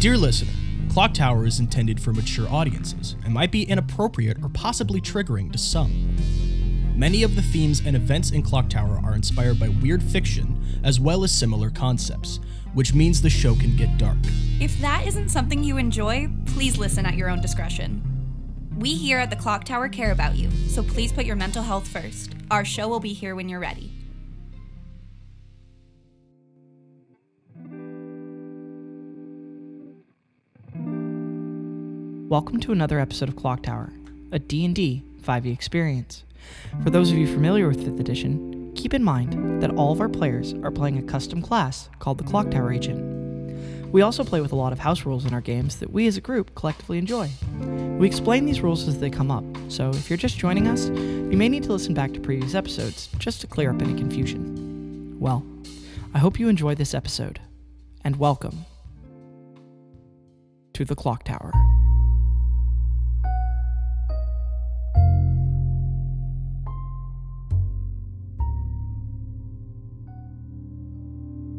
Dear listener, ClockTower is intended for mature audiences and might be inappropriate or possibly triggering to some. Many of the themes and events in ClockTower are inspired by weird fiction as well as similar concepts, which means the show can get dark. If that isn't something you enjoy, please listen at your own discretion. We here at the ClockTower care about you, so please put your mental health first. Our show will be here when you're ready. Welcome to another episode of ClockTower, a D&D 5e experience. For those of you familiar with 5th edition, keep in mind that all of our players are playing a custom class called the ClockTower Agent. We also play with a lot of house rules in our games that we as a group collectively enjoy. We explain these rules as they come up, so if you're just joining us, you may need to listen back to previous episodes just to clear up any confusion. Well, I hope you enjoy this episode, and welcome to the ClockTower.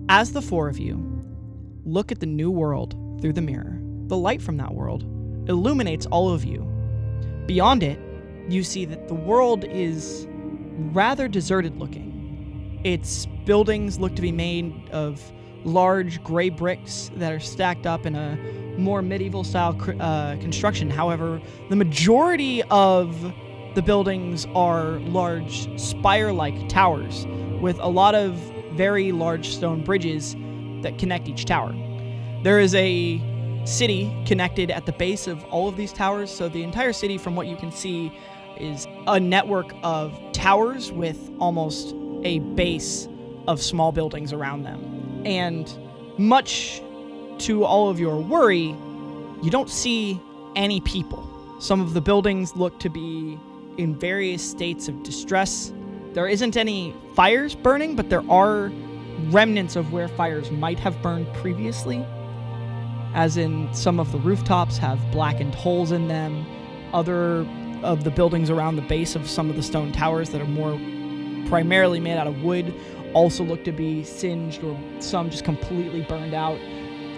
As the four of you look at the new world through the mirror, the light from that world illuminates all of you. Beyond it, you see that the world is rather deserted looking. Its buildings look to be made of large gray bricks that are stacked up in a more medieval style construction. However, the majority of the buildings are large spire-like towers with a lot of very large stone bridges that connect each tower. There is a city connected at the base of all of these towers, so the entire city, from what you can see, is a network of towers with almost a base of small buildings around them. And much to all of your worry, you don't see any people. Some of the buildings look to be in various states of distress. There isn't any fires burning, but there are remnants of where fires might have burned previously, as in some of the rooftops have blackened holes in them. Other of the buildings around the base of some of the stone towers that are more primarily made out of wood also look to be singed, or some just completely burned out.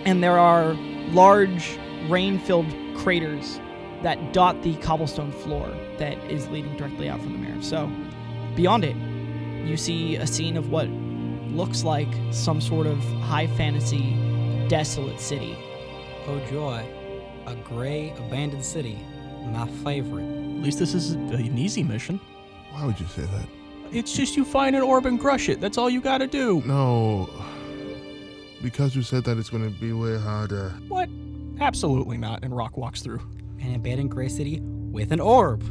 And there are large rain-filled craters that dot the cobblestone floor that is leading directly out from the mirror. So beyond it, you see a scene of what looks like some sort of high fantasy, desolate city. Oh joy, a gray, abandoned city. My favorite. At least this is an easy mission. Why would you say that? It's just you find an orb and crush it. That's all you gotta do. No. Because you said that, it's going to be way harder. What? Absolutely not. And Rock walks through. An abandoned gray city with an orb.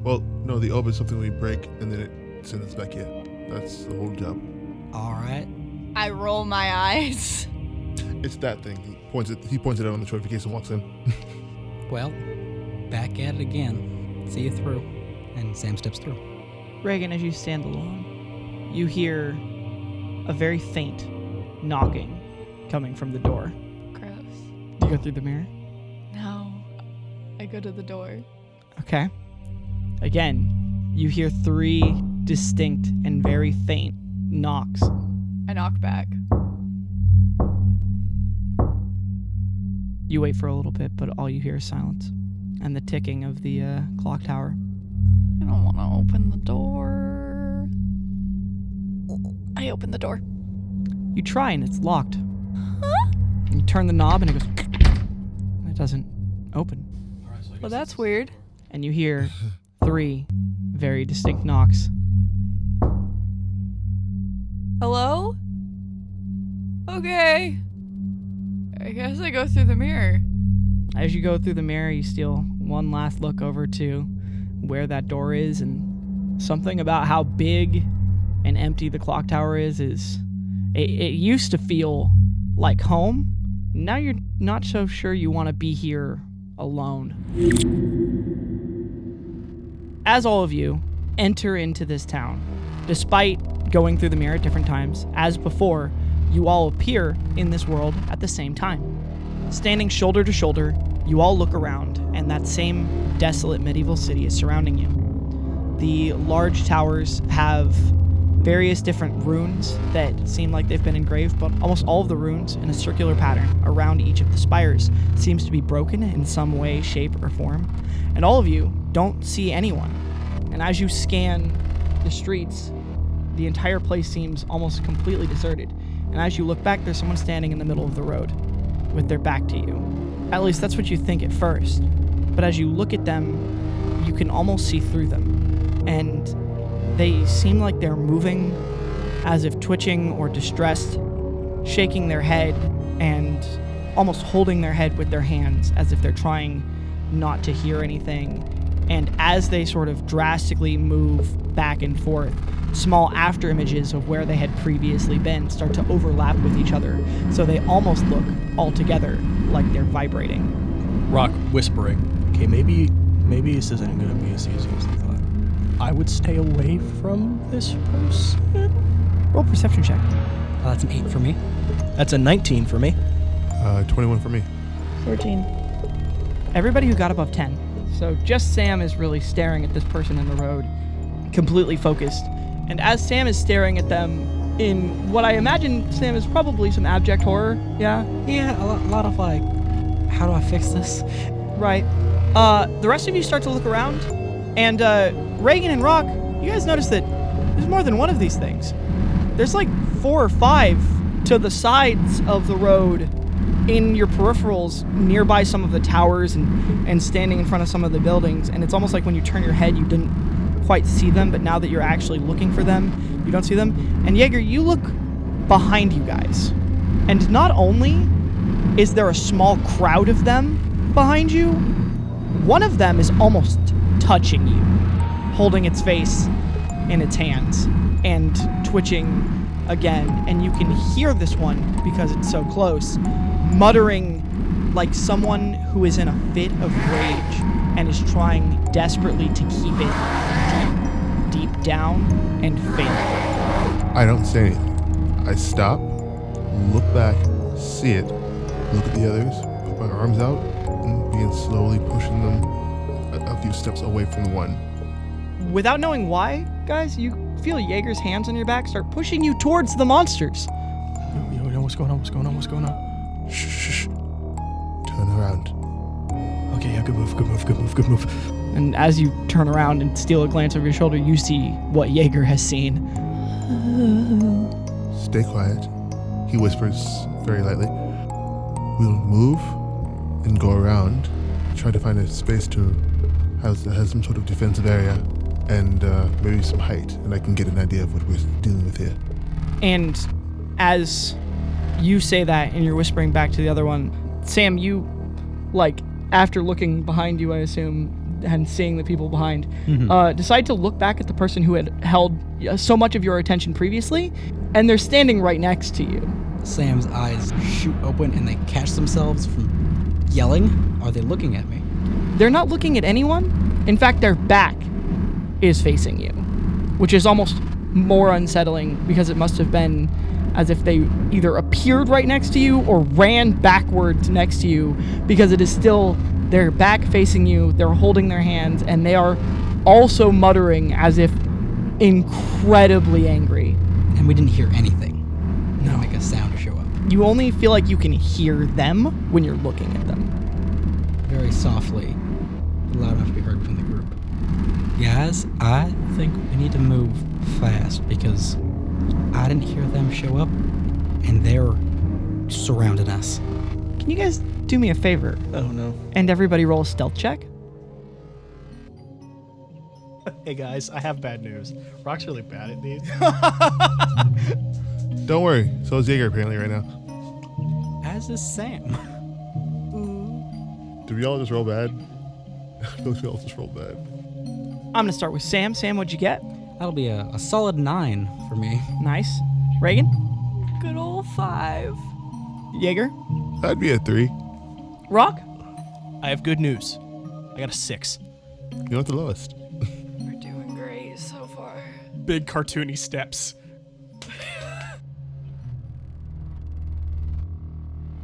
Well, no, the orb is something we break and then it sends us back here. That's the whole job. All right. I roll my eyes. It's that thing. He points it out on the short in case someone walks in. Well, back at it again. See you through. And Sam steps through. Reagan, as you stand alone, you hear a very faint knocking coming from the door. Gross. You go through the mirror? No. I go to the door. Okay. Again, you hear 3 distinct and very faint knocks. I knock back. You wait for a little bit, but all you hear is silence and the ticking of the clock tower. I don't want to open the door. I open the door. You try and it's locked. Huh? You turn the knob and it goes... It doesn't open. Well, that's weird. And you hear 3 very distinct knocks. Hello? Okay. I guess I go through the mirror. As you go through the mirror, you steal one last look over to where that door is, and something about how big and empty the clock tower is it used to feel like home. Now you're not so sure you want to be here alone. As all of you enter into this town, despite going through the mirror at different times, as before, you all appear in this world at the same time. Standing shoulder to shoulder, you all look around, and that same desolate medieval city is surrounding you. The large towers have various different runes that seem like they've been engraved, but almost all of the runes in a circular pattern around each of the spires seems to be broken in some way, shape, or form. And all of you don't see anyone. And as you scan the streets, the entire place seems almost completely deserted. And as you look back, there's someone standing in the middle of the road with their back to you. At least that's what you think at first. But as you look at them, you can almost see through them. And they seem like they're moving as if twitching or distressed, shaking their head and almost holding their head with their hands as if they're trying not to hear anything. And as they sort of drastically move back and forth, small after images of where they had previously been start to overlap with each other, so they almost look altogether like they're vibrating. Rock whispering, okay, maybe this isn't going to be as easy as I thought. I would stay away from this person. Roll perception check. That's an 8 for me. That's a 19 for me. 21 for me. 14. Everybody who got above 10. So just Sam is really staring at this person in the road, completely focused. And as Sam is staring at them in what I imagine, Sam, is probably some abject horror, yeah? Yeah, a lot of like, how do I fix this? Right. The rest of you start to look around, and Reagan and Rock, you guys notice that there's more than one of these things. There's like 4 or 5 to the sides of the road in your peripherals, nearby some of the towers and standing in front of some of the buildings. And it's almost like when you turn your head, you didn't quite see them, but now that you're actually looking for them, you don't see them. And Jaeger, you look behind you guys, and not only is there a small crowd of them behind you, one of them is almost touching you, holding its face in its hands and twitching again. And you can hear this one, because it's so close, muttering like someone who is in a fit of rage and is trying desperately to keep it deep down and failing. I don't say anything. I stop, look back, see it, look at the others, put my arms out, and begin slowly pushing them a few steps away from the one. Without knowing why, guys, you feel Jaeger's hands on your back start pushing you towards the monsters. Yo, what's going on? Shh. Turn around. Okay, yeah, good move. And as you turn around and steal a glance over your shoulder, you see what Jaeger has seen. Stay quiet. He whispers very lightly. We'll move and go around, try to find a space that has some sort of defensive area and maybe some height, and I can get an idea of what we're dealing with here. And as you say that and you're whispering back to the other one, Sam, you, like, after looking behind you, I assume, and seeing the people behind, decide to look back at the person who had held so much of your attention previously, and they're standing right next to you. Sam's eyes shoot open and they catch themselves from yelling. Are they looking at me? They're not looking at anyone. In fact, their back is facing you, which is almost more unsettling, because it must have been as if they either appeared right next to you or ran backwards next to you, because it is still their back facing you, they're holding their hands, and they are also muttering as if incredibly angry. And we didn't hear anything. No, make a sound to show up. You only feel like you can hear them when you're looking at them. Very softly, loud enough to be heard from the group. Guys, I think we need to move fast, because I didn't hear them show up, and they're surrounding us. Can you guys do me a favor? Oh no. And everybody roll a stealth check? Hey guys, I have bad news. Rock's really bad at these. Don't worry. So is Jaeger apparently right now. As is Sam. Did we all just roll bad? I feel like we all just rolled bad. I'm going to start with Sam. Sam, what'd you get? That'll be a solid 9 for me. Nice. Reagan? Good old 5. Jaeger? That'd be a 3. Rock? I have good news. I got a 6. You're not the lowest. We're doing great so far. Big cartoony steps.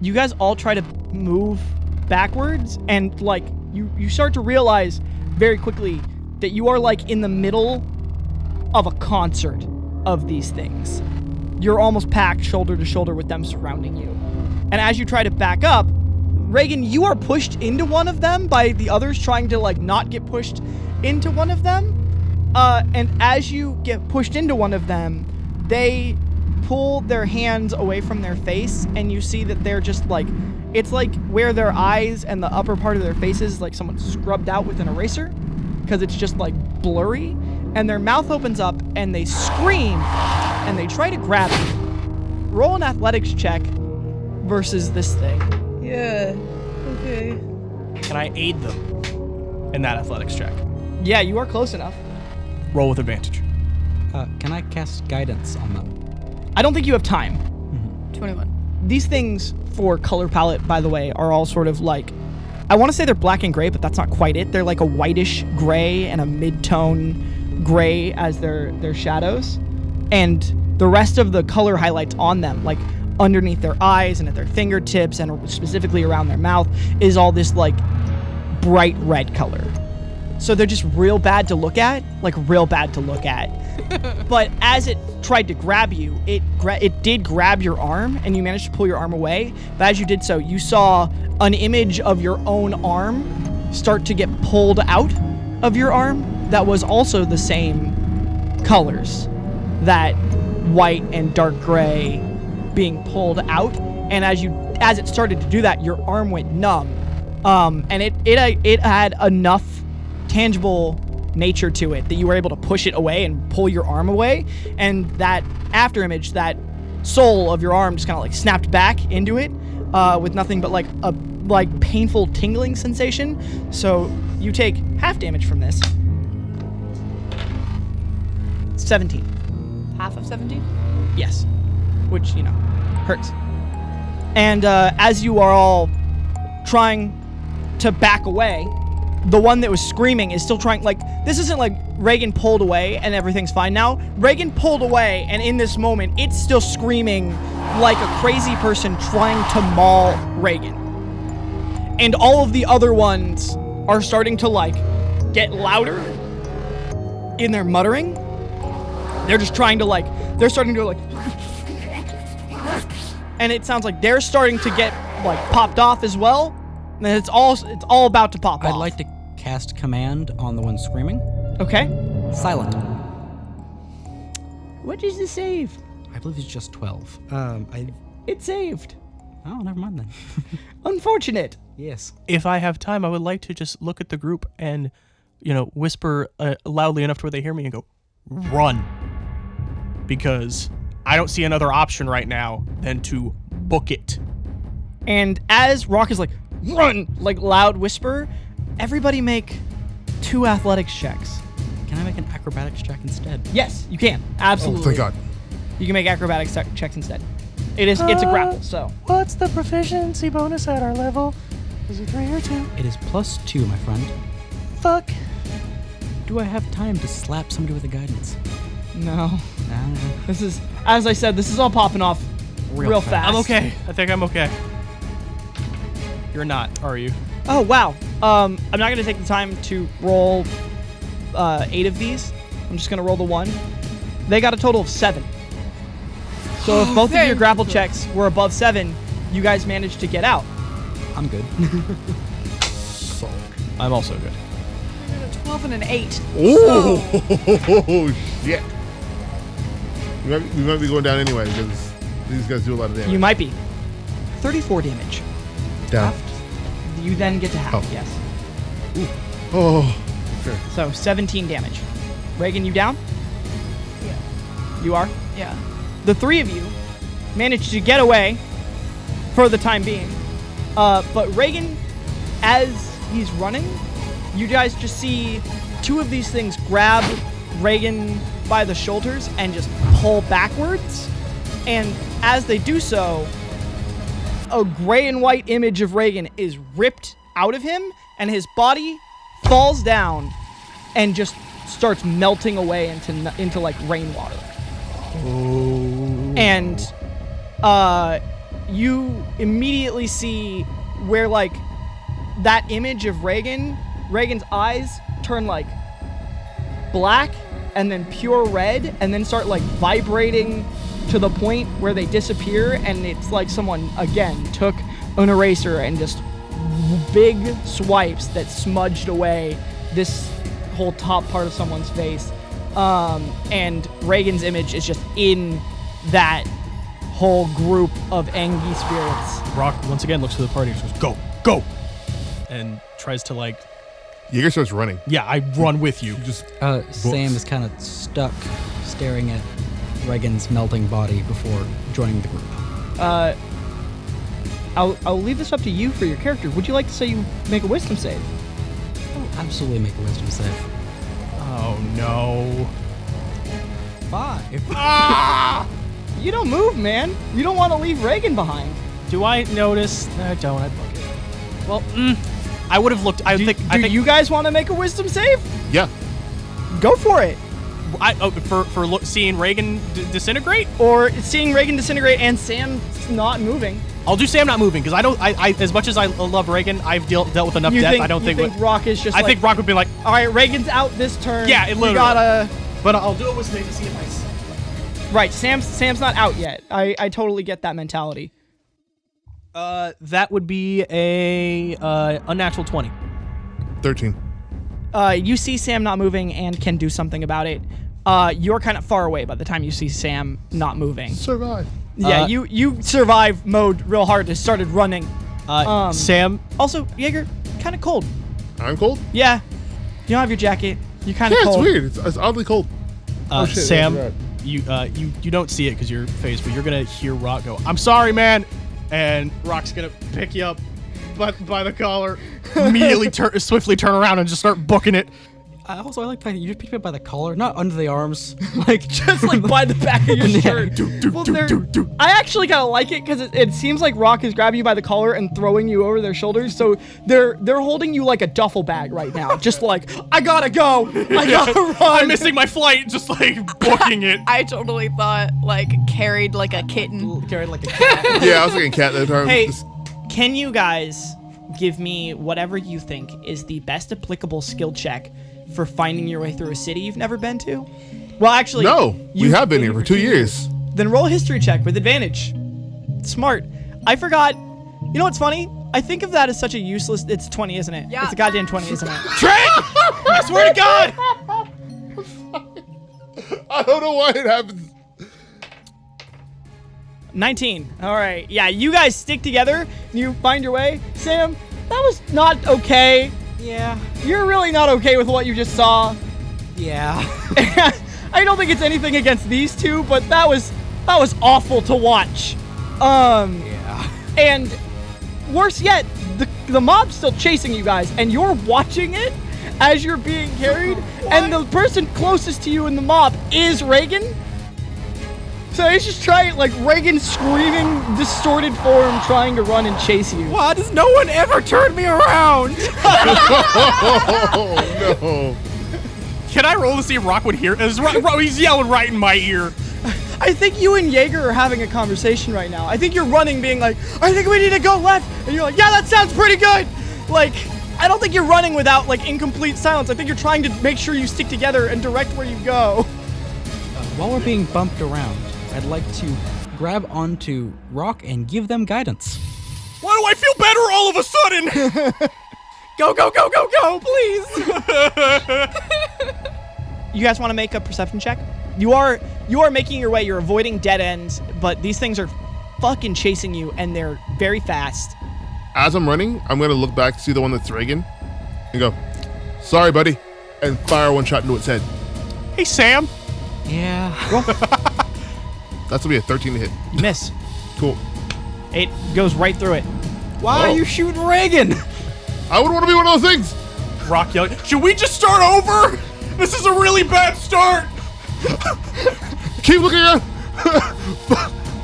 You guys all try to move backwards, and like you start to realize very quickly that you are like in the middle of a concert. of these things. You're almost packed shoulder to shoulder with them surrounding you. And as you try to back up, Reagan, you are pushed into one of them by the others trying to like not get pushed into one of them. And as you get pushed into one of them, they pull their hands away from their face, and you see that they're just like, it's like where their eyes and the upper part of their faces like someone scrubbed out with an eraser, because it's just like blurry, and their mouth opens up and they scream and they try to grab you. Roll an athletics check versus this thing. Yeah. Okay. Can I aid them in that athletics check? Yeah, you are close enough. Roll with advantage. Can I cast guidance on them? I don't think you have time. 21. These things for color palette, by the way, are all sort of like, I want to say they're black and gray, but that's not quite it. They're like a whitish gray and a mid-tone gray as their shadows. And the rest of the color highlights on them, like underneath their eyes and at their fingertips and specifically around their mouth, is all this like bright red color. So they're just real bad to look at, like real bad to look at. But as it tried to grab you, it did grab your arm, and you managed to pull your arm away. But as you did so, you saw an image of your own arm start to get pulled out of your arm that was also the same colors, that white and dark gray being pulled out. And as it started to do that, your arm went numb, and it had enough tangible nature to it that you were able to push it away and pull your arm away, and that after image, that sole of your arm just kind of like snapped back into it with nothing but like a painful tingling sensation. So you take half damage from this. 17. Half of 17? Yes, which hurts. And as you are all trying to back away, the one that was screaming is still trying. Like, this isn't like Reagan pulled away and everything's fine now. Reagan pulled away, and in this moment, it's still screaming like a crazy person trying to maul Reagan. And all of the other ones are starting to like get louder in their muttering. They're just trying to like, they're starting to like, and it sounds like they're starting to get like popped off as well. And it's all about to pop off. I'd like to cast command on the one screaming. Okay. Silent. What is the save? I believe it's just 12. It saved. Oh, never mind then. Unfortunate. Yes. If I have time, I would like to just look at the group and, whisper loudly enough to where they hear me and go, run. Because I don't see another option right now than to book it. And as Rock is like, run, like loud whisper, everybody make 2 athletics checks. Can I make an acrobatics check instead? Yes, you can. Absolutely. Oh, thank God. You can make acrobatics checks instead. It's a grapple, so. What's the proficiency bonus at our level? Is it 3 or 2? It is +2, my friend. Fuck. Do I have time to slap somebody with a guidance? No. Nah. This is, as I said, this is all popping off real fast. I'm okay. I think I'm okay. You're not, are you? Oh, wow. I'm not going to take the time to roll 8 of these. I'm just going to roll the 1. They got a total of 7. So if both of your grapple checks were above 7, you guys managed to get out. I'm good. I'm also good. I got a 12 and an 8. Oh, shit. We might be going down anyway because these guys do a lot of damage. You might be. 34 damage. Down. You then get to half, Oh. yes. Oh, sure. So 17 damage. Reagan, you down? Yeah. You are? Yeah. The 3 of you managed to get away for the time being. But Reagan, as he's running, you guys just see 2 of these things grab Reagan by the shoulders and just pull backwards. And as they do so, a gray and white image of Reagan is ripped out of him, and his body falls down and just starts melting away into like rainwater. Oh. And you immediately see where like that image of Reagan's eyes turn like black and then pure red, and then start like vibrating to the point where they disappear, and it's like someone again took an eraser and just big swipes that smudged away this whole top part of someone's face. And Reagan's image is just in that whole group of Angie spirits. Rock once again looks to the party and goes, "Go, go!" and tries to like. Jaeger starts running. Yeah, I run with you. Sam is kind of stuck, staring at Reagan's melting body before joining the group. I'll leave this up to you for your character. Would you like to say you make a wisdom save? I'll absolutely make a wisdom save. Oh no. 5. You don't move, man. You don't want to leave Reagan behind. Do I notice? No, I don't. I book it. Well, I would have looked. I think you guys want to make a wisdom save? Yeah. Go for it. Seeing Reagan disintegrate, Or seeing Reagan disintegrate and Sam not moving. I'll do Sam not moving because I don't. I as much as I love Reagan, I've dealt with enough death. I don't think. Rock is just. I think Rock would be like, all right, Reagan's out this turn. Yeah, it literally. We gotta. But I'll do it with Snake to see if I. Right, Sam's not out yet. I totally get that mentality. That would be a unnatural 20. 13. You see Sam not moving and can do something about it. You're kind of far away by the time you see Sam not moving. Survive. Yeah, you survive mode real hard and started running. Sam. Also, Jaeger, kind of cold. I'm cold? Yeah. You don't have your jacket. You're kind of Yeah, cold. it's weird. It's oddly cold. Oh, shit, Sam, that's you don't see it because you're phased, but you're gonna hear Rock go, "I'm sorry, man," and Rock's gonna pick you up by the collar, immediately swiftly turn around and just start booking it. I like the fact that you just picked me up by the collar, not under the arms, like Just like by the back of your shirt. I actually kind of like it because it seems like Rock is grabbing you by the collar and throwing you over their shoulders. So they're holding you like a duffel bag right now. Just like, I gotta go. I gotta run. I'm missing my flight, just like booking it. I totally thought like carried like a kitten. carried like a cat. Yeah, I was thinking cat that time. Hey, can you guys give me whatever you think is the best applicable skill check for finding your way through a city you've never been to? Well, actually, No, we have been here for 2 years. Then roll a history check with advantage. Smart. I forgot. You know what's funny? I think of that as such a useless. It's 20, isn't it? Yeah. It's a goddamn 20, isn't it? Trent! I swear to God! I don't know why it happens. 19. All right. Yeah, you guys stick together. You find your way. Sam, that was not okay. Yeah. You're really not okay with what you just saw. Yeah. I don't think it's anything against these two, but that was awful to watch. Yeah. And worse yet, the mob's still chasing you guys, and you're watching it as you're being carried, and the person closest to you in the mob is Reagan. So it's just trying, like, Reagan screaming, distorted form, trying to run and chase you. Why does no one ever turn me around? Oh, no. Can I roll to see if Rock would hear? He's yelling right in my ear. I think you and Jaeger are having a conversation right now. I think you're running, being like, I think we need to go left. And you're like, yeah, that sounds pretty good. Like, I don't think you're running without, like, incomplete silence. I think you're trying to make sure you stick together and direct where you go. While we're being bumped around, I'd like to grab onto Rock and give them guidance. Why do I feel better all of a sudden? Go, go, go, go, go, please. You guys want to make a perception check? You are making your way. You're avoiding dead ends, but these things are fucking chasing you, and they're very fast. As I'm running, I'm going to look back to see the one that's Reagan and go, sorry, buddy, and fire one shot into its head. Hey, Sam. Yeah. That's going to be a 13 to hit. You miss. Cool. It goes right through it. Why are you shooting Reagan? I would want to be one of those things. Rock yelling, should we just start over? This is a really bad start. Keep looking around.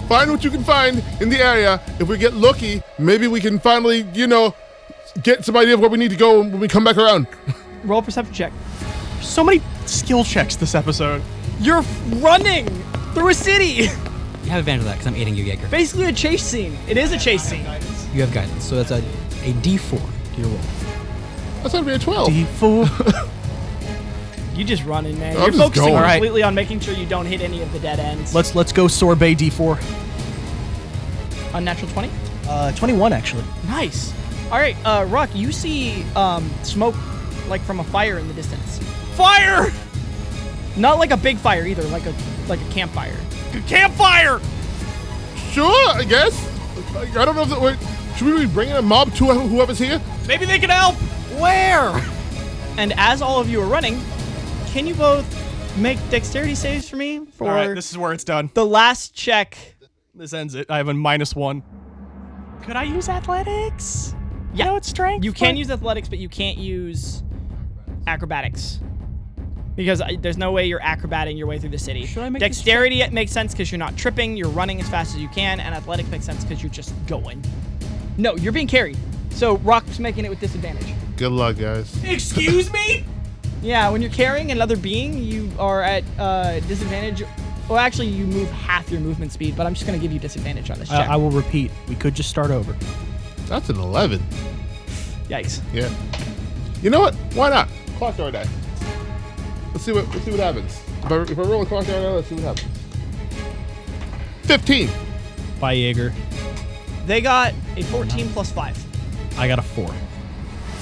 Find what you can find in the area. If we get lucky, maybe we can finally, get some idea of where we need to go when we come back around. Roll a perception check. So many skill checks this episode. You're running through a city. You have advantage of that because I'm aiding you, Jaeger. Basically a chase scene. It is a chase scene. You have guidance, so that's a D4 to your roll. That's going to be a 12. D4. You just running, man. I'm You're just focusing going. Alright. completely on making sure you don't hit any of the dead ends. Let's go sorbet D4. Unnatural 20. 21 actually. Nice. All right, Rock, you see smoke like from a fire in the distance. Fire! Not like a big fire either, like a campfire. Campfire! Sure, I guess. I don't know if should we be bringing a mob to whoever's here? Maybe they can help. Where? And as all of you are running, can you both make dexterity saves for me for All right, this is where it's done. the last check? This ends it. I have a -1. Could I use athletics? Yeah. No, it's strength. You can use athletics, but you can't use acrobatics. Because there's no way you're acrobating your way through the city. Should I make this Dexterity makes sense because you're not tripping, you're running as fast as you can, and athletics makes sense because you're just going. No, you're being carried. So Rock's making it with disadvantage. Good luck, guys. Excuse me? Yeah, when you're carrying another being, you are at disadvantage. Well, actually, you move half your movement speed, but I'm just going to give you disadvantage on this check. I will repeat. We could just start over. That's an 11. Yikes. Yeah. You know what? Why not? ClockTower die. Let's see what happens. If I roll a ClockTower die, let's see what happens. 15. Bye, Jaeger. They got a 14 plus 5. I got a 4.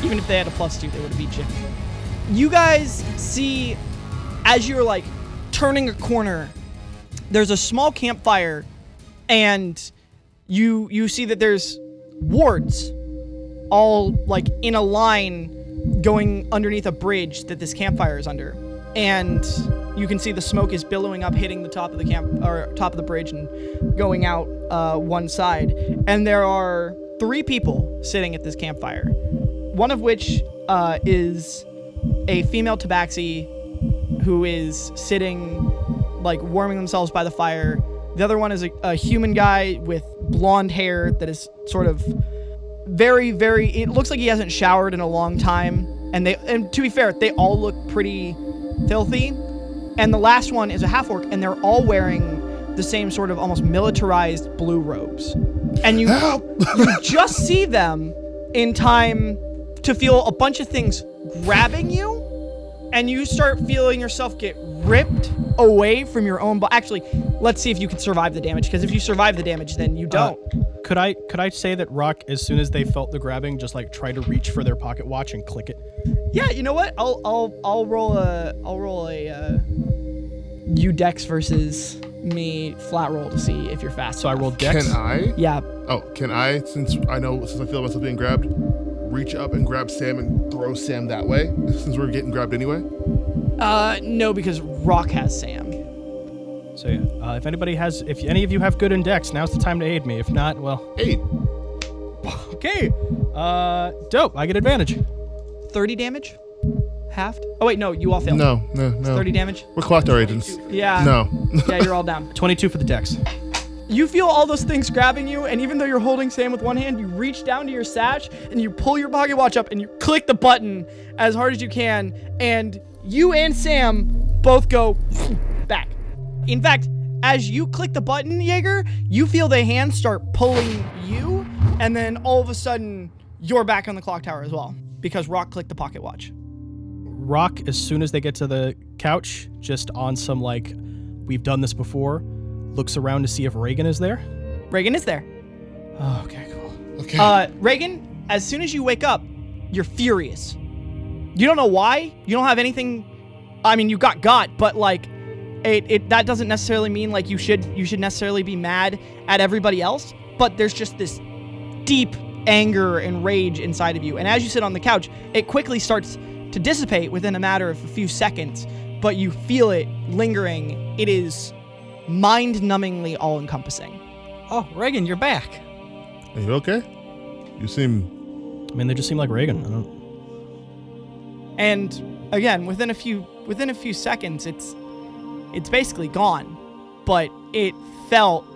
Even if they had a +2, they would have beat you. You guys see, as you're like turning a corner, there's a small campfire, and you see that there's wards all like in a line going underneath a bridge that this campfire is under. And you can see the smoke is billowing up, hitting the top of the top of the bridge and going out one side. And there are 3 people sitting at this campfire. One of which is a female tabaxi who is sitting, like, warming themselves by the fire. The other one is a human guy with blonde hair that is sort of very, very... It looks like he hasn't showered in a long time. And to be fair, they all look pretty filthy. And the last one is a half-orc, and they're all wearing the same sort of almost militarized blue robes. And you just see them in time to feel a bunch of things grabbing you, and you start feeling yourself get ripped away from your own body. Actually, let's see if you can survive the damage, because if you survive the damage, then you don't. Could I say that Rock, as soon as they felt the grabbing, just like tried to reach for their pocket watch and click it? Yeah, you know what? I'll roll a you dex versus me flat roll to see if you're fast. So I enough. rolled dex. Can I? Yeah. Oh, can I, since I feel myself being grabbed, reach up and grab Sam and throw Sam that way, since we're getting grabbed anyway? No, because Rock has Sam. So yeah, if any of you have good index, now's the time to aid me. If not, well, 8. okay. Dope. I get advantage. 30 damage? Halved? Oh wait, no, you all failed. No. 30 damage? We're ClockTower agents. Yeah. No. Yeah, you're all down. 22 for the dex. You feel all those things grabbing you, and even though you're holding Sam with one hand, you reach down to your satch, and you pull your pocket watch up, and you click the button as hard as you can, and you and Sam both go back. In fact, as you click the button, Jaeger, you feel the hands start pulling you, and then all of a sudden, you're back on the clock tower as well, because Rock clicked the pocket watch. Rock, as soon as they get to the couch, just on some like, we've done this before, looks around to see if Reagan is there. Reagan is there. Oh, okay, cool. Okay. Reagan, as soon as you wake up, you're furious. You don't know why. You don't have anything. I mean, you got, but like, that doesn't necessarily mean like you should necessarily be mad at everybody else. But there's just this deep anger and rage inside of you. And as you sit on the couch, it quickly starts to dissipate within a matter of a few seconds. But you feel it lingering. It is mind-numbingly all-encompassing. Oh, Reagan, you're back. Are you okay? You seem... I mean, they just seem like Reagan. I don't... And again, within a few seconds, it's basically gone. But it felt,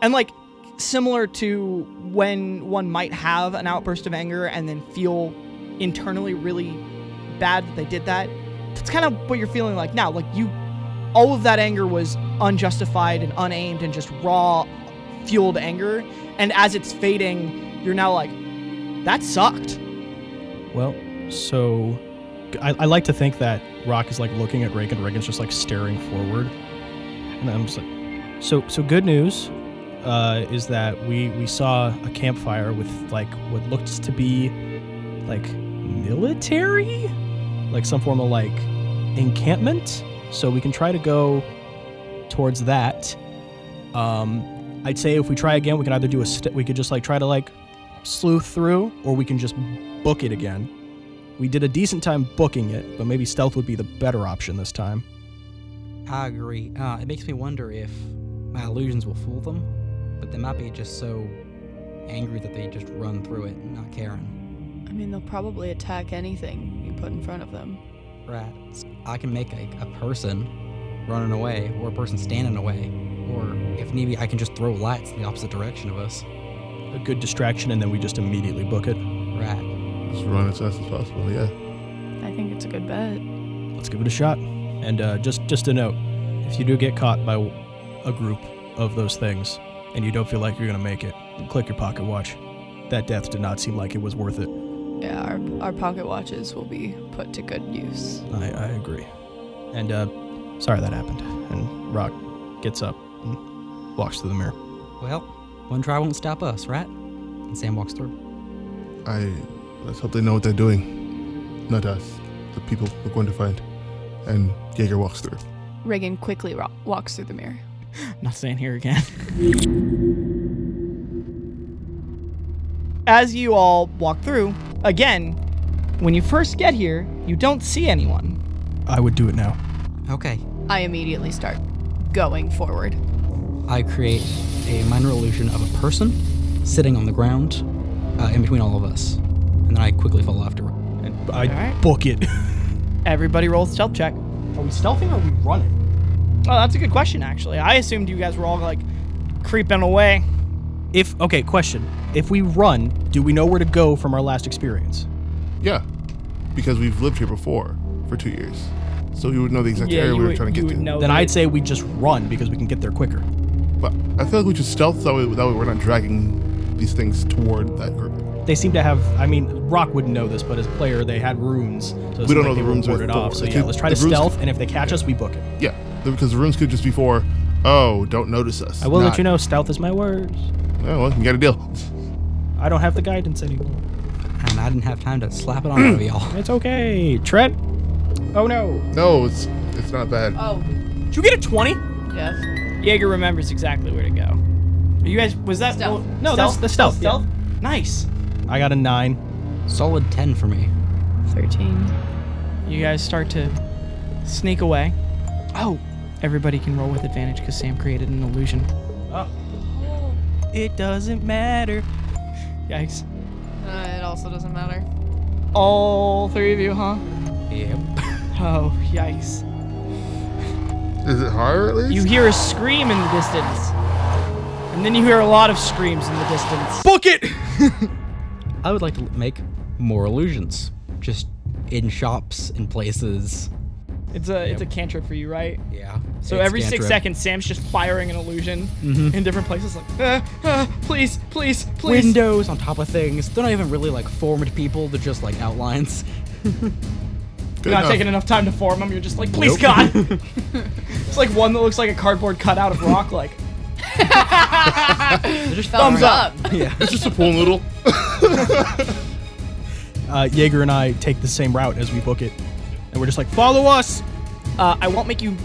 and like similar to when one might have an outburst of anger and then feel internally really bad that they did that. That's kind of what you're feeling like now. Like all of that anger was unjustified and unaimed and just raw, fueled anger. And as it's fading, you're now like, that sucked. Well, so I like to think that Rock is like looking at Reagan. Reagan's just like staring forward, and I'm just like, so good news is that we saw a campfire with like what looked to be like military, like some form of like encampment. So we can try to go towards that. I'd say if we try again, we can either do we could just like try to like sleuth through, or we can just book it again. We did a decent time booking it, but maybe stealth would be the better option this time. I agree. It makes me wonder if my illusions will fool them, but they might be just so angry that they just run through it, not caring. I mean, they'll probably attack anything you put in front of them. Right. I can make a person running away, or a person standing away, or if need be, I can just throw lights in the opposite direction of us. A good distraction, and then we just immediately book it. Right. Just run as fast as possible, yeah. I think it's a good bet. Let's give it a shot. And just a note, if you do get caught by a group of those things, and you don't feel like you're going to make it, click your pocket watch. That death did not seem like it was worth it. Yeah, our pocket watches will be put to good use. I agree. And sorry that happened. And Rock gets up and walks through the mirror. Well, one try won't stop us, right? And Sam walks through. Let's hope they know what they're doing. Not us. The people we're going to find. And Jaeger walks through. Reagan quickly walks through the mirror. Not staying here again. As you all walk through, again, when you first get here, you don't see anyone. I would do it now. Okay. I immediately start going forward. I create a minor illusion of a person sitting on the ground in between all of us. And then I quickly follow after. And I Alright. book it. Everybody roll a stealth check. Are we stealthing or are we running? Oh, that's a good question, actually. I assumed you guys were all, like, creeping away. Question. If we run, do we know where to go from our last experience? Yeah. Because we've lived here before for 2 years. So we would know the exact area we were trying to get to. Then I'd say we just run because we can get there quicker. But I feel like we should stealth that way we're not dragging these things toward that group. They seem to have, Rock wouldn't know this, but as a player, they had runes. So We don't know the runes are warded off. So for- yeah, let's try to the runes stealth, could- and if they catch us, we book it. Yeah. Because the runes could just be for, oh, don't notice us. I will let not, you know, stealth is my words. Oh, well, you got a deal. I don't have the guidance anymore. And I didn't have time to slap it on one of y'all. It's okay. Trent? Oh no. No, it's not bad. Oh, Did you get a 20? yes. Jaeger remembers exactly where to go. You guys, was that... Stealth. No, that's the stealth. Stealth? Nice. I got a 9. Solid 10 for me. 13. You guys start to sneak away. Oh, everybody can roll with advantage because Sam created an illusion. It doesn't matter. Yikes. It also doesn't matter. All three of you, huh? Yep. Oh, yikes. Is it higher at least? You hear a scream in the distance. And then you hear a lot of screams in the distance. Book it! I would like to make more illusions. Just in shops, in places. It's a cantrip for you, right? Yeah. So it's every 6 cantrip. seconds, Sam's just firing an illusion in different places, like, please, please, please. Windows on top of things. They're not even really like formed people. They're just like outlines. You're not taking enough time to form them. You're just like, please, God. It's like one that looks like a cardboard cutout of Rock, like. They're just Thumbs up. Yeah. It's just a pool noodle. Jaeger and I take the same route as we book it. And we're just like, follow us! I won't make you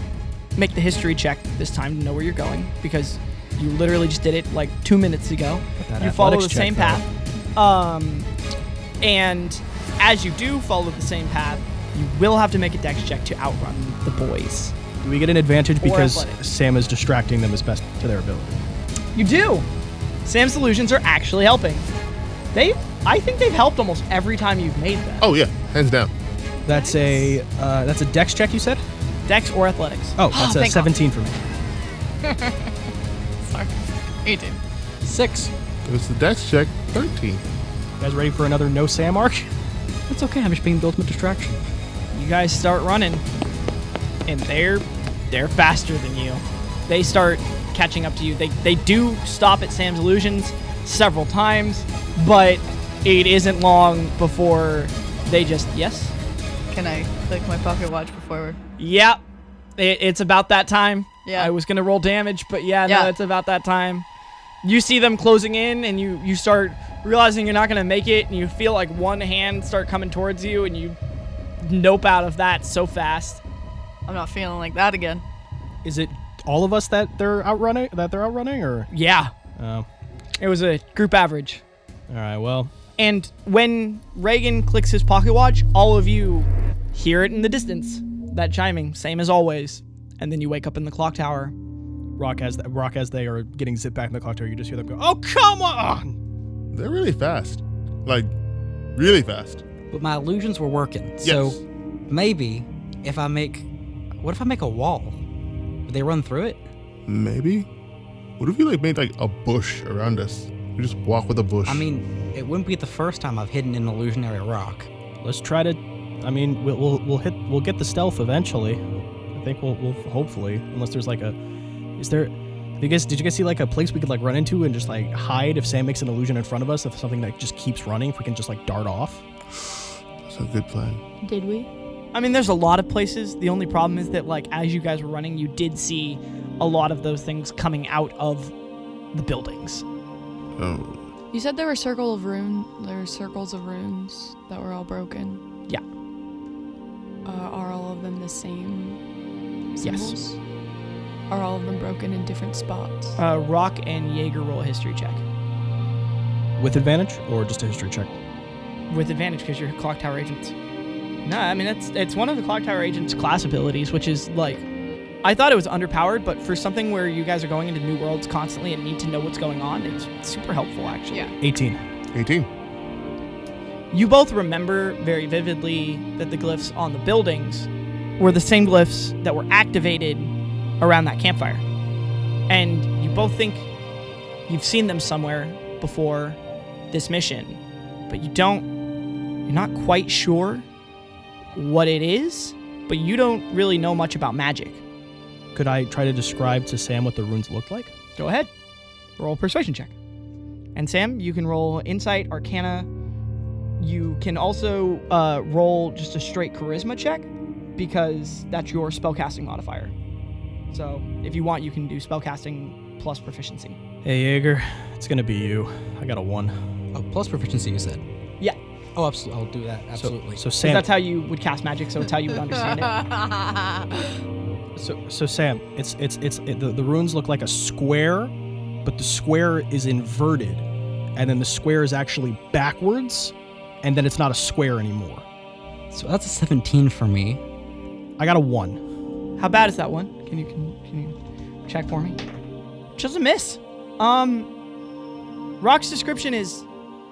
make the history check this time to know where you're going, because you literally just did it like 2 minutes ago. that You follow the athletics check, same though. path. And as you do follow the same path, you will have to make a dex check to outrun the boys. Do we get an advantage because athletics. Sam is distracting them as best to their ability? You do! Sam's illusions are actually helping. I think they've helped almost every time you've made them. Oh, yeah. Hands down. That's a dex check, you said? Dex or athletics. Oh, that's a thank 17 for me. Sorry. 18. 6. It was the dex check, 13. You guys ready for another no Sam arc? It's okay. I'm just being the ultimate distraction. You guys start running, and they're faster than you. They start catching up to you. They do stop at Sam's illusions several times, but it isn't long before they just, yes? Can I click my pocket watch before? Yeah, it's about that time. Yeah. I was gonna roll damage, but no, Yeah. it's about that time. You see them closing in, and you start realizing you're not gonna make it, and you feel like one hand start coming towards you, and you nope out of that so fast. I'm not feeling like that again. Is it all of us that they're outrunning? Or Yeah, oh, it was a group average. all right. Well, And when Reagan clicks his pocket watch, all of you hear it in the distance. That chiming, same as always. And then you wake up in the clock tower. Rock as they are getting zipped back in the clock tower, you just hear them go, "Oh, come on!" They're really fast. Like, really fast. But my illusions were working. So Yes. maybe if I make... What if I make a wall? Would they run through it? Maybe. What if you made a bush around us? We just walk with a bush. I mean, it wouldn't be the first time I've hidden an illusionary rock. Let's try to. I mean, we'll get the stealth eventually. I think we'll hopefully, unless there's Is there? Did you guys see a place we could run into and just hide if Sam makes an illusion in front of us? If something that just keeps running, if we can just dart off. That's a good plan. Did we? I mean, there's a lot of places. The only problem is that, as you guys were running, you did see a lot of those things coming out of the buildings. Oh. You said there were circles of runes that were all broken. Yeah. Are all of them the same symbols? Yes. Are all of them broken in different spots? Rock and Jaeger roll a history check. With advantage or just a history check? With advantage because you're clock tower agents. No, I mean, it's one of the clock tower agents' class abilities, which is I thought it was underpowered, but for something where you guys are going into new worlds constantly and need to know what's going on, it's super helpful, actually. Yeah. 18. 18. You both remember very vividly that the glyphs on the buildings were the same glyphs that were activated around that campfire. And you both think you've seen them somewhere before this mission, but you're not quite sure what it is, but you don't really know much about magic. Could I try to describe to Sam what the runes looked like? Go ahead. Roll a persuasion check. And Sam, you can roll insight, arcana. You can also roll just a straight charisma check because that's your spellcasting modifier. So if you want, you can do spellcasting plus proficiency. Hey, Jaeger, it's gonna be you. I got a 1. Oh, plus proficiency, you said? Yeah. Oh, absolutely. I'll do that. Absolutely. So 'Cause Sam. that's how you would cast magic, so it's how you would understand it. So Sam, the runes look like a square, but the square is inverted, and then the square is actually backwards, and then it's not a square anymore. So that's a 17 for me. I got a 1. How bad is that one? Can you check for me? Just a miss. Rock's description is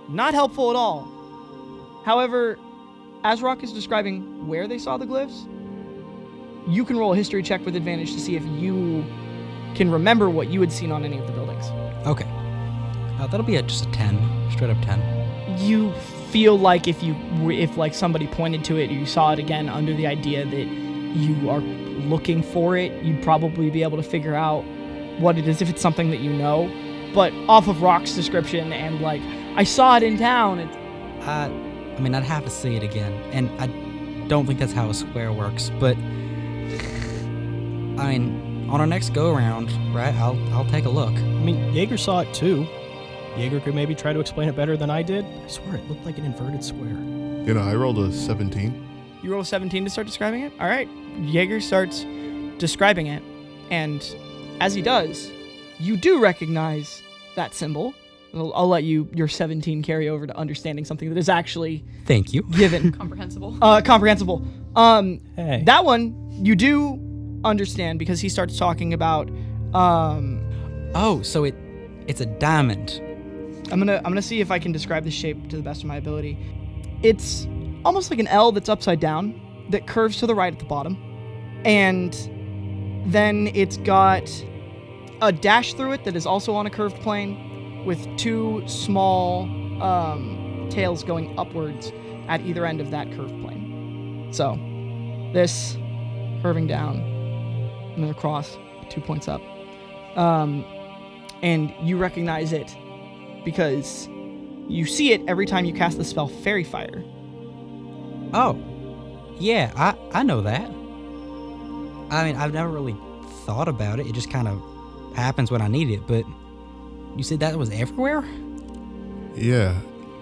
not helpful at all. However, as Rock is describing where they saw the glyphs, you can roll a history check with advantage to see if you can remember what you had seen on any of the buildings. Okay. That'll be just a 10. Straight up 10. You feel like if somebody pointed to it, you saw it again under the idea that you are looking for it, you'd probably be able to figure out what it is if it's something that you know. But off of Rock's description and I saw it in town. I mean, I'd have to see it again, and I don't think that's how a square works. But I mean, on our next go around, right? I'll take a look. I mean, Jaeger saw it too. Jaeger could maybe try to explain it better than I did. I swear it looked like an inverted square. I rolled a 17. You roll a 17 to start describing it? All right. Jaeger starts describing it, and as he does, you do recognize that symbol. I'll let your 17 carry over to understanding something that is actually Thank you. given. Comprehensible. Comprehensible. Hey. That one you do understand because he starts talking about. Oh, so it's a diamond. I'm gonna see if I can describe the shape to the best of my ability. It's almost like an L that's upside down that curves to the right at the bottom, and then it's got a dash through it that is also on a curved plane with two small tails going upwards at either end of that curved plane. So this curving down and then across, 2 points up. And you recognize it because you see it every time you cast the spell Fairy Fire. Oh. Yeah, I know that. I mean, I've never really thought about it. It just kind of happens when I need it, but you said that was everywhere? Yeah.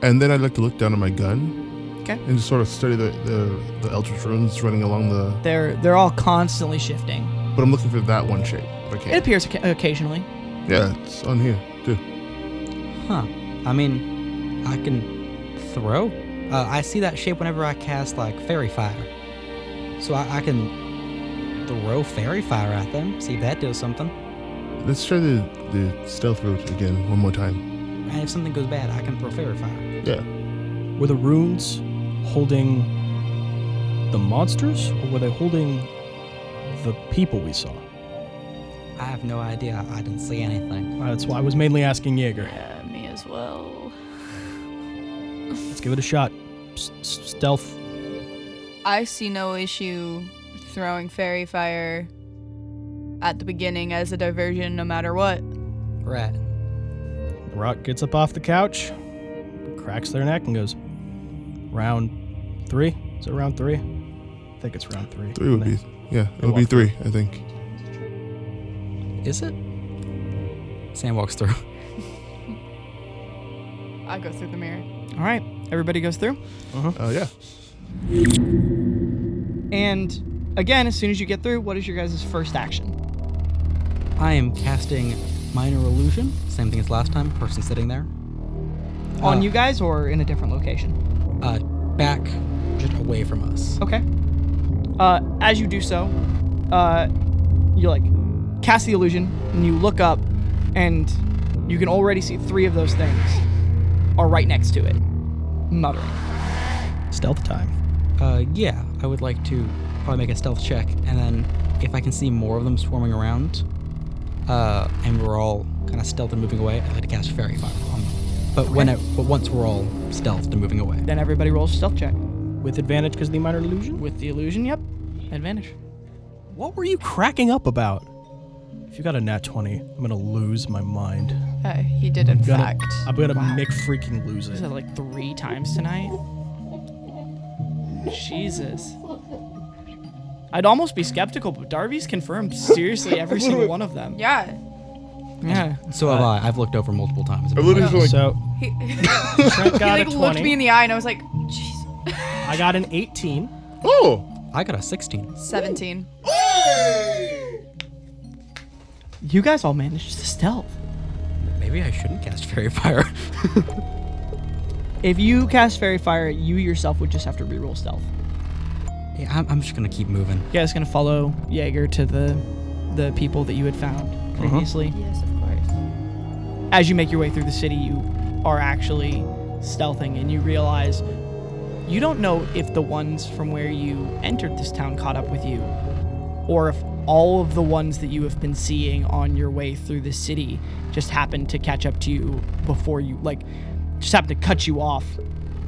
And then I'd like to look down at my gun. Okay. And just sort of study the Eldritch runes running along the... They're all constantly shifting. But I'm looking for that one shape, if I can. It appears occasionally. Yeah, it's on here, too. Huh. I mean, I can throw. I see that shape whenever I cast, like, Fairy Fire. So I can throw Fairy Fire at them, see if that does something. Let's try the stealth route again one more time. And if something goes bad, I can throw Fairy Fire. Yeah. Were the runes holding the monsters, or were they holding the people we saw? I have no idea. I didn't see anything. That's why I was mainly asking Jaeger. Yeah, me as well. Let's give it a shot. Stealth. I see no issue throwing fairy fire at the beginning as a diversion no matter what. Right. The rock gets up off the couch, cracks their neck, and goes, round 3? Is it round 3? I think it's round 3. 3 would be... Yeah, it would be 3, I think. Is it? Sam walks through. I go through the mirror. All right, everybody goes through. Yeah. And again, as soon as you get through, what is your guys' first action? I am casting Minor Illusion. Same thing as last time. Person sitting there. On you guys or in a different location? Back, just away from us. Okay. As you do so, you like cast the illusion and you look up and you can already see 3 of those things are right next to it, muttering. Stealth time. Yeah, I would like to probably make a stealth check, and then if I can see more of them swarming around, and we're all kind of stealth and moving away, I'd like to cast Fairy Fire on them. But but once we're all stealthed and moving away. Then everybody rolls a stealth check. With advantage because of the minor illusion? With the illusion, yep. Advantage. What were you cracking up about? If you got a nat 20, I'm going to lose my mind. He did in fact. I'm going to freaking lose Is it. that like 3 times tonight? Jesus. I'd almost be skeptical, but Darby's confirmed seriously every single one of them. Yeah. Yeah. So have I. I've looked over multiple times. I literally feel like... So, He, Trent got he a like 20. looked me in the eye and I was like, jeez. I got an 18. Oh! I got a 16. 17. You guys all managed to stealth. Maybe I shouldn't cast Fairy Fire. If you cast Fairy Fire, you yourself would just have to reroll stealth. Yeah, I'm just gonna keep moving. You guys gonna follow Jaeger to the people that you had found previously. Yes, of course. As you make your way through the city, you are actually stealthing, and you realize you don't know if the ones from where you entered this town caught up with you, or if all of the ones that you have been seeing on your way through the city just happened to catch up to you before you, like, just happened to cut you off,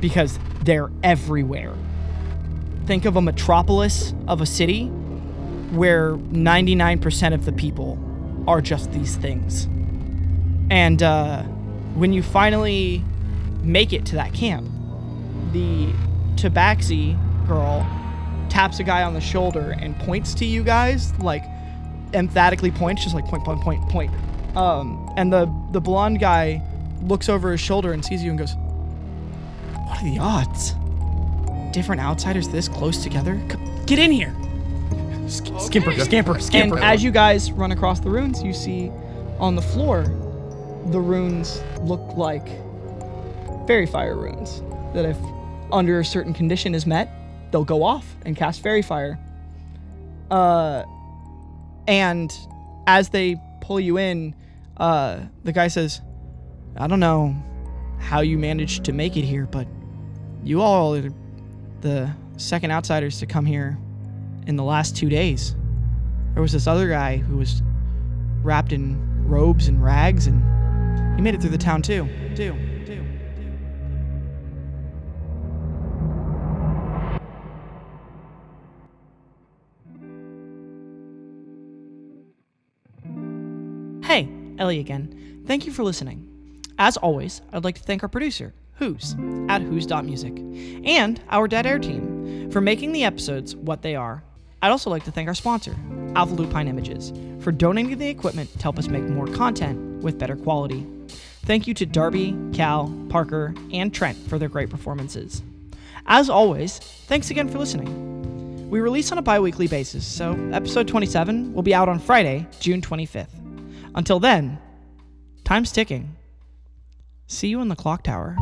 because they're everywhere. Think of a metropolis of a city where 99% of the people are just these things. And when you finally make it to that camp, the Tabaxi girl taps a guy on the shoulder and points to you guys, like emphatically points, just like point, point, point, point. And the blonde guy looks over his shoulder and sees you and goes, "What are the odds? Different outsiders this close together? Get in here!" Scamper. And as you guys run across the runes, you see on the floor, the runes look like fairy fire runes that if under a certain condition is met, they'll go off and cast fairy fire. And as they pull you in, the guy says, "I don't know how you managed to make it here, but you all are the second outsiders to come here in the last 2 days. There was this other guy who was wrapped in robes and rags, and he made it through the town too. Hey, Ellie again. Thank you for listening. As always, I'd like to thank our producer, Who's at who's.music, and our Dead Air team for making the episodes what they are. I'd also like to thank our sponsor, Alpha Lupine Images, for donating the equipment to help us make more content with better quality. Thank you to Darbii, Cal, Parker, and Trent for their great performances. As always, thanks again for listening. We release on a bi-weekly basis, so episode 27 will be out on Friday, June 25th. Until then, time's ticking. See you in the clock tower.